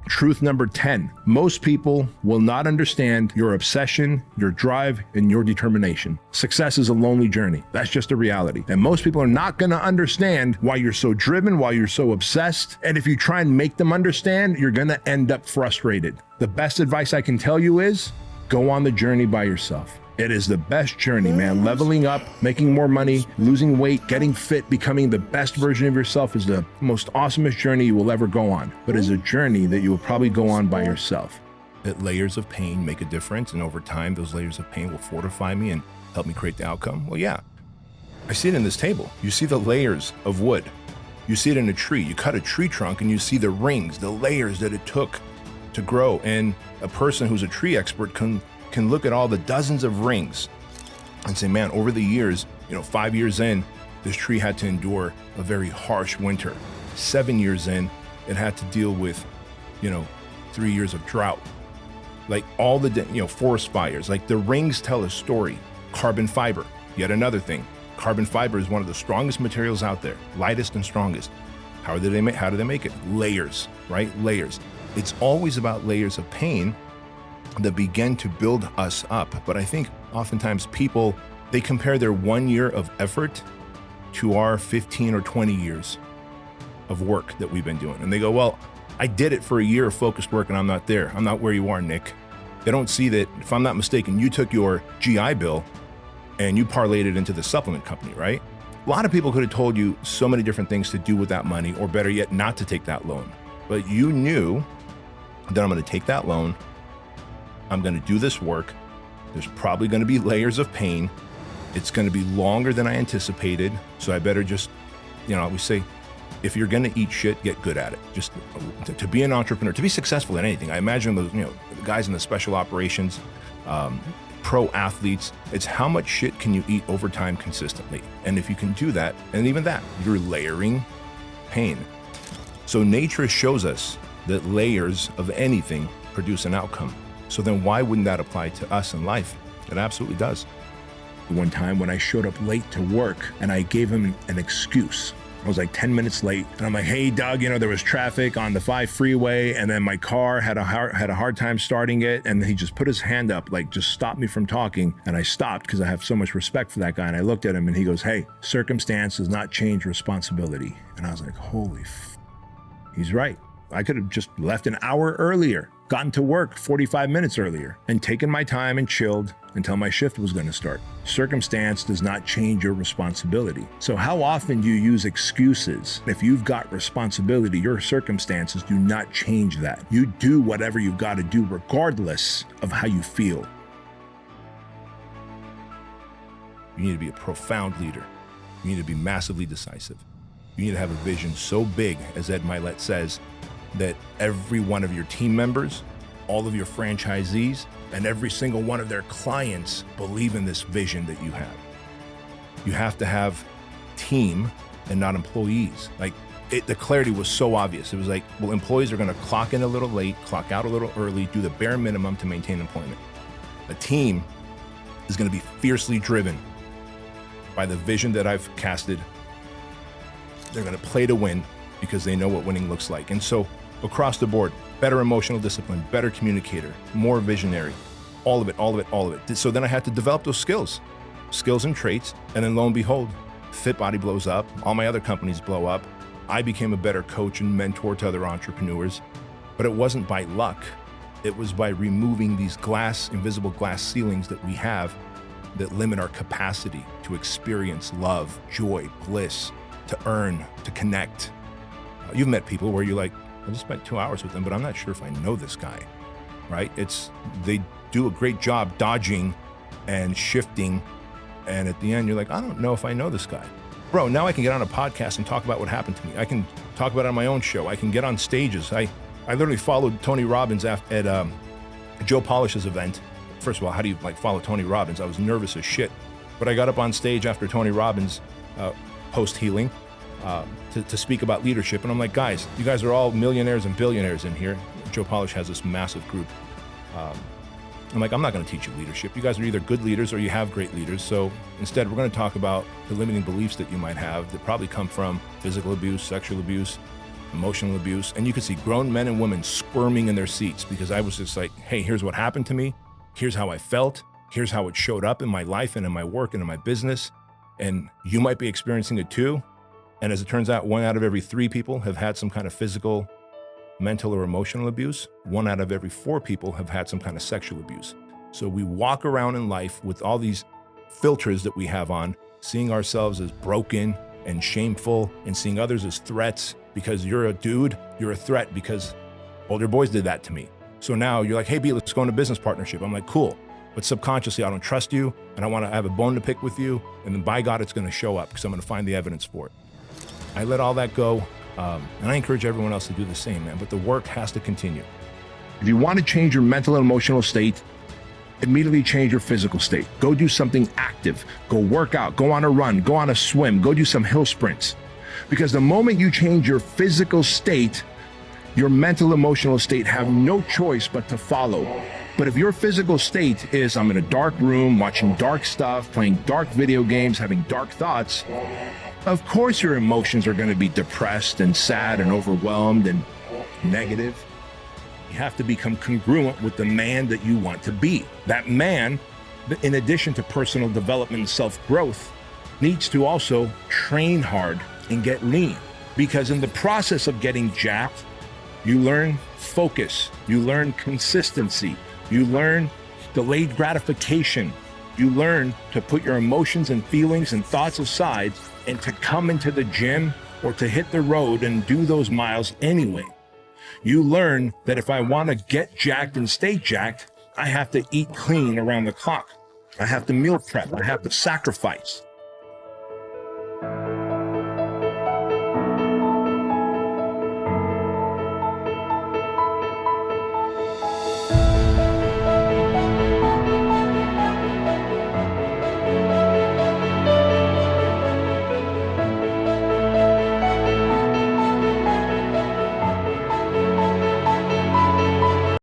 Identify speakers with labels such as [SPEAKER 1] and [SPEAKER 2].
[SPEAKER 1] Truth number 10, most people will not understand your obsession, your drive, and your determination. Success is a lonely journey. That's just a reality. And most people are not going to understand why you're so driven, why you're so obsessed. And if you try and make them understand, you're going to end up frustrated. The best advice I can tell you is go on the journey by yourself. It is the best journey, man. Leveling up, making more money, losing weight, getting fit, becoming the best version of yourself is the most awesomest journey you will ever go on. But it's a journey that you will probably go on by yourself.
[SPEAKER 2] That layers of pain make a difference, and over time, those layers of pain will fortify me and help me create the outcome. Well, yeah, I see it in this table. You see the layers of wood. You see it in a tree. You cut a tree trunk and you see the rings, the layers that it took to grow. And a person who's a tree expert can look at all the dozens of rings and say, man, over the years, 5 years in, this tree had to endure a very harsh winter. 7 years in, it had to deal with, 3 years of drought. Like all the, forest fires, like the rings tell a story. Carbon fiber, yet another thing. Carbon fiber is one of the strongest materials out there, lightest and strongest. How do they make it? Layers, right? Layers. It's always about layers of pain that begin to build us up. But I think oftentimes people, they compare their 1 year of effort to our 15 or 20 years of work that we've been doing. And they go, well, I did it for a year of focused work and I'm not there. I'm not where you are, Nick. They don't see that, if I'm not mistaken, you took your GI Bill and you parlayed it into the supplement company, right? A lot of people could have told you so many different things to do with that money, or better yet, not to take that loan. But you knew that I'm gonna take that loan, I'm going to do this work. There's probably going to be layers of pain. It's going to be longer than I anticipated. So I better just, we say, if you're going to eat shit, get good at it. Just to be an entrepreneur, to be successful in anything. I imagine those, the guys in the special operations, pro athletes, it's how much shit can you eat over time consistently? And if you can do that, and even that, you're layering pain. So nature shows us that layers of anything produce an outcome. So then why wouldn't that apply to us in life? It absolutely does.
[SPEAKER 1] One time when I showed up late to work and I gave him an excuse. I was like 10 minutes late and I'm like, hey Doug, there was traffic on the 5 freeway and then my car had a hard time starting it. And he just put his hand up, like just stopped me from talking. And I stopped because I have so much respect for that guy. And I looked at him and he goes, hey, circumstance does not change responsibility. And I was like, holy he's right. I could have just left an hour earlier, gotten to work 45 minutes earlier, and taken my time and chilled until my shift was going to start. Circumstance does not change your responsibility. So how often do you use excuses? If you've got responsibility, your circumstances do not change that. You do whatever you've got to do regardless of how you feel.
[SPEAKER 2] You need to be a profound leader. You need to be massively decisive. You need to have a vision so big, as Ed Milet says, that every one of your team members, all of your franchisees, and every single one of their clients believe in this vision that you have. You have to have team and not employees. The clarity was so obvious. It was like, well, employees are gonna clock in a little late, clock out a little early, do the bare minimum to maintain employment. A team is gonna be fiercely driven by the vision that I've casted. They're gonna play to win because they know what winning looks like. And so across the board, better emotional discipline, better communicator, more visionary, all of it. So then I had to develop those skills and traits. And then lo and behold, Fit Body blows up. All my other companies blow up. I became a better coach and mentor to other entrepreneurs, but it wasn't by luck. It was by removing these invisible glass ceilings that we have that limit our capacity to experience love, joy, bliss, to earn, to connect. You've met people where you're like, I just spent 2 hours with them, but I'm not sure if I know this guy, right? They do a great job dodging and shifting. And at the end, you're like, I don't know if I know this guy. Bro, now I can get on a podcast and talk about what happened to me. I can talk about it on my own show. I can get on stages. I literally followed Tony Robbins at Joe Polish's event. First of all, how do you follow Tony Robbins? I was nervous as shit. But I got up on stage after Tony Robbins post-healing to speak about leadership. And I'm like, guys, you guys are all millionaires and billionaires in here. Joe Polish has this massive group. I'm like, I'm not going to teach you leadership. You guys are either good leaders or you have great leaders. So instead, we're going to talk about the limiting beliefs that you might have that probably come from physical abuse, sexual abuse, emotional abuse. And you could see grown men and women squirming in their seats because I was just like, hey, here's what happened to me. Here's how I felt. Here's how it showed up in my life and in my work and in my business. And you might be experiencing it too. And as it turns out, 1 out of every 3 people have had some kind of physical, mental, or emotional abuse. 1 out of every 4 people have had some kind of sexual abuse. So we walk around in life with all these filters that we have on, seeing ourselves as broken and shameful and seeing others as threats. Because you're a dude, you're a threat because older boys did that to me. So now you're like, hey, B, let's go on a business partnership. I'm like, cool. But subconsciously, I don't trust you and I want to have a bone to pick with you. And then by God, it's going to show up because I'm going to find the evidence for it. I let all that go. And I encourage everyone else to do the same, man. But the work has to continue.
[SPEAKER 1] If you want to change your mental and emotional state, immediately change your physical state. Go do something active. Go work out. Go on a run. Go on a swim. Go do some hill sprints. Because the moment you change your physical state, your mental, emotional state have no choice but to follow. But if your physical state is, I'm in a dark room, watching dark stuff, playing dark video games, having dark thoughts, of course your emotions are going to be depressed and sad and overwhelmed and negative. You have to become congruent with the man that you want to be. That man, in addition to personal development and self-growth, needs to also train hard and get lean. Because in the process of getting jacked, you learn focus, you learn consistency, you learn delayed gratification, you learn to put your emotions and feelings and thoughts aside and to come into the gym or to hit the road and do those miles anyway. You learn that if I want to get jacked and stay jacked, I have to eat clean around the clock. I have to meal prep. I have to sacrifice.